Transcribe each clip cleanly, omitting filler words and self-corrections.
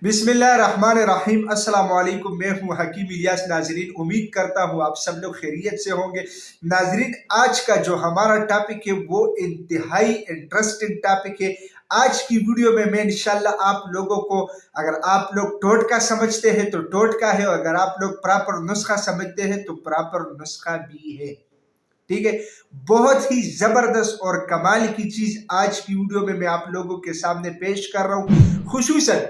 बिस्मिल्लाहिर्रहमानिर्रहीम। अस्सलाम वालेकुम। मैं हूँ हकीम इलियास। नाजरीन, उम्मीद करता हूँ आप सब लोग खैरियत से होंगे। नाजरीन, आज का जो हमारा टॉपिक है वो इंतहाई इंटरेस्टिंग टॉपिक है। आज की वीडियो में मैं इंशाल्लाह आप लोगों को, अगर आप लोग टोटका समझते हैं तो टोटका है, और अगर आप लोग प्रॉपर नुस्खा समझते हैं तो प्रॉपर नुस्खा भी है। ठीक है, बहुत ही जबरदस्त और कमाल की चीज आज की वीडियो में मैं आप लोगों के सामने पेश कर रहा हूँ। खुसूसन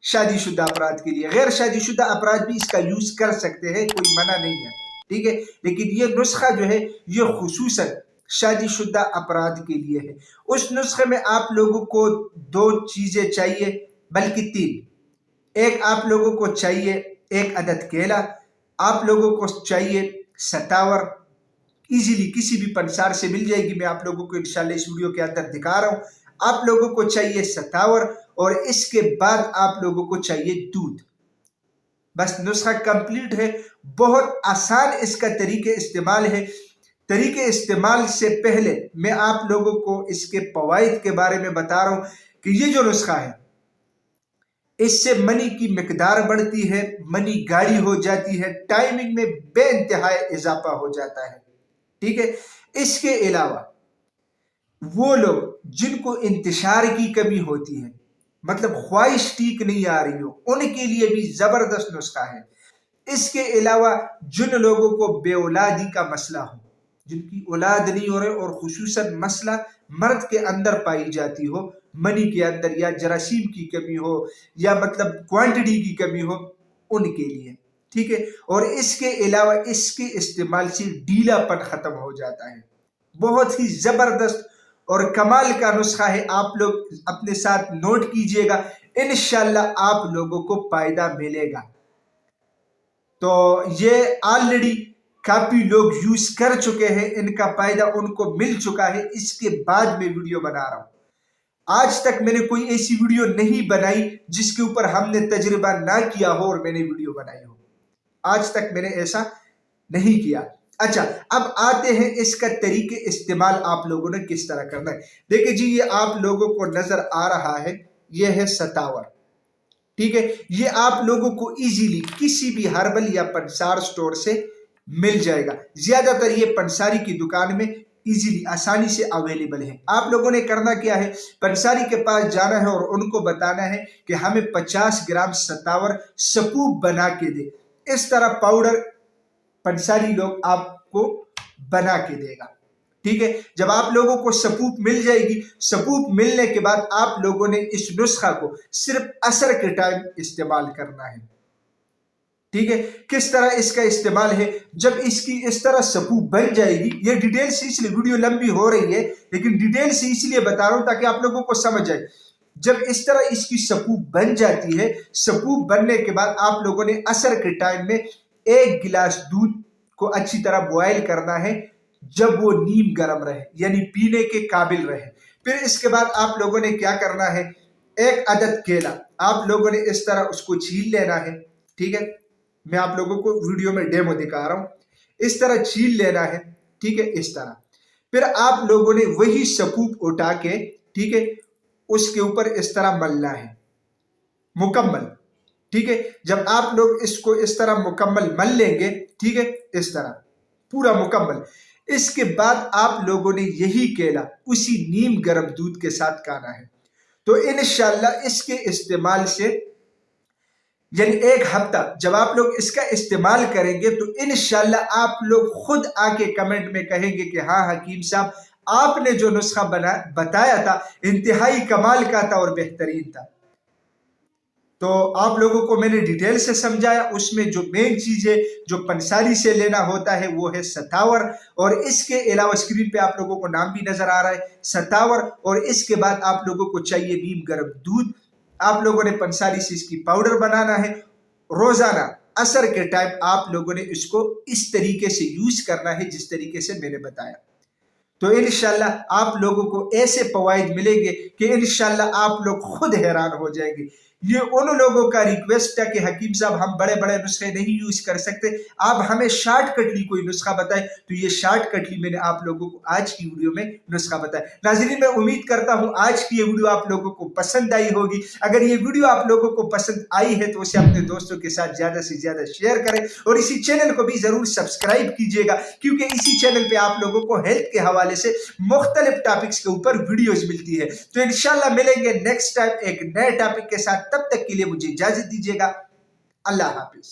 शादीशुदा अफराद के लिए, गैर शादीशुदा अफराद भी इसका यूज कर सकते हैं, कोई मना नहीं है। ठीक है, लेकिन ये नुस्खा जो है ये खुसूसन शादीशुदा अफराद के लिए है। उस नुस्खे में आप लोगों को दो चीजें चाहिए, बल्कि तीन। एक आप लोगों को चाहिए एक अदद केला, आप लोगों को चाहिए सतावर, इजीली किसी भी पंसार से मिल जाएगी, मैं आप लोगों को इंशाल्लाह इस वीडियो के अंदर दिखा रहा हूं। आप लोगों को चाहिए सतावर, और इसके बाद आप लोगों को चाहिए दूध। बस नुस्खा कंप्लीट है। बहुत आसान इसका तरीके इस्तेमाल है। तरीके इस्तेमाल से पहले मैं आप लोगों को इसके फवाइद के बारे में बता रहा हूं कि ये जो नुस्खा है इससे मनी की मिकदार बढ़ती है, मनी गाढ़ी हो जाती है, टाइमिंग में बेइंतहा इजाफा हो जाता है। ठीक है, इसके अलावा वो लोग जिनको इंतशार की कमी होती है, मतलब ख्वाहिश ठीक नहीं आ रही हो, उनके लिए भी जबरदस्त नुस्खा है। इसके अलावा जिन लोगों को बेऔलादी का मसला हो, जिनकी औलाद नहीं हो रहे, और खुसूसन मसला मर्द के अंदर पाई जाती हो, मनी के अंदर, या जरासीम की कमी हो, या मतलब क्वांटिटी की कमी हो, उनके लिए। ठीक है, और इसके अलावा इसके इस्तेमाल से ढीलापन खत्म हो जाता है। बहुत ही जबरदस्त और कमाल का नुस्खा है, आप लोग अपने साथ नोट कीजिएगा, इंशाल्लाह आप लोगों को फायदा मिलेगा। तो ये ऑलरेडी काफी लोग यूज कर चुके हैं, इनका फायदा उनको मिल चुका है, इसके बाद मैं वीडियो बना रहा हूं। आज तक मैंने कोई ऐसी वीडियो नहीं बनाई जिसके ऊपर हमने तजुर्बा ना किया हो और मैंने वीडियो बनाई हो। आज तक मैंने ऐसा नहीं किया। अच्छा, अब आते हैं इसका तरीके इस्तेमाल आप लोगों ने किस तरह करना है। देखिए जी, ये आप लोगों को नजर आ रहा है, ये है सतावर। ठीक है, ये आप लोगों को इजीली किसी भी हर्बल या पंसार स्टोर से मिल जाएगा। ज्यादातर ये पंसारी की दुकान में इजीली आसानी से अवेलेबल है। आप लोगों ने करना क्या है, पंसारी के पास जाना है और उनको बताना है कि हमें 50 ग्राम सतावर सपूप बना के दे। इस तरह पाउडर पंसारी लोग आपको बना के देगा। ठीक है, जब आप लोगों को सपूप मिल जाएगी, सपूप मिलने के बाद आप लोगों ने इस नुस्खा को सिर्फ असर के टाइम इस्तेमाल करना है। ठीक है, किस तरह इसका इस्तेमाल है, जब इसकी इस तरह सपूप बन जाएगी, ये डिटेल से, इसलिए वीडियो लंबी हो रही है, लेकिन डिटेल से इसलिए बता रहा हूं ताकि आप लोगों को समझ आए। जब इस तरह इसकी सपूप बन जाती है, सपूप बनने के बाद आप लोगों ने असर के टाइम में 1 गिलास दूध को अच्छी तरह बॉयल करना है, जब वो नीम गर्म रहे, यानी पीने के काबिल रहे। फिर इसके बाद आप लोगों ने क्या करना है, एक अदद केला आप लोगों ने इस तरह उसको छील लेना है। ठीक है, मैं आप लोगों को वीडियो में डेमो दिखा रहा हूं, इस तरह छील लेना है। ठीक है, इस तरह फिर आप लोगों ने वही सपूप उठा के, ठीक है, उसके ऊपर इस तरह मलना है मुकम्मल। ठीक है, जब आप लोग इसको इस तरह मुकम्मल मल लेंगे, ठीक है, इस तरह पूरा मुकम्मल, इसके बाद आप लोगों ने यही केला उसी नीम गर्म दूध के साथ खाना है। तो इंशाल्लाह इसके इस्तेमाल से, यानी 1 हफ्ता जब आप लोग इसका इस्तेमाल करेंगे, तो इंशाल्लाह आप लोग खुद आके कमेंट में कहेंगे कि हाँ हकीम साहब, आपने जो नुस्खा बताया था इंतहाई कमाल का था और बेहतरीन था। तो आप लोगों को मैंने डिटेल से समझाया। उसमें जो मेन चीज है जो पंसारी से लेना होता है वो है सतावर, और इसके अलावा स्क्रीन पे आप लोगों को नाम भी नजर आ रहा है, सतावर। और इसके बाद आप लोगों को चाहिए नीम गर्म दूध। आप लोगों ने पंसारी से इसकी पाउडर बनाना है। रोजाना असर के टाइम आप लोगों ने इसको इस तरीके से यूज करना है जिस तरीके से मैंने बताया। तो इंशाल्लाह आप लोगों को ऐसे फवाइद मिलेंगे कि इंशाल्लाह आप लोग खुद हैरान हो जाएंगे ये उन लोगों का रिक्वेस्ट है कि हकीम साहब हम बड़े बड़े नुस्खे नहीं यूज कर सकते, आप हमें शॉर्टकटली कोई नुस्खा बताएं। तो ये शॉर्टकटली मैंने आप लोगों को आज की वीडियो में नुस्खा बताया। नाज़रीन, मैं उम्मीद करता हूं आज की ये वीडियो आप लोगों को पसंद आई होगी। अगर ये वीडियो आप लोगों को पसंद आई है तो उसे अपने दोस्तों के साथ ज्यादा से ज्यादा शेयर करें और इसी चैनल को भी जरूर सब्सक्राइब कीजिएगा, क्योंकि इसी चैनल पे आप लोगों को हेल्थ के हवाले से मुख्तलिफ टॉपिक्स के ऊपर वीडियोज मिलती है। तो इंशाल्लाह मिलेंगे नेक्स्ट टाइम एक नए टॉपिक के साथ, तब तक के लिए मुझे इजाजत दीजिएगा। अल्लाह हाफिज।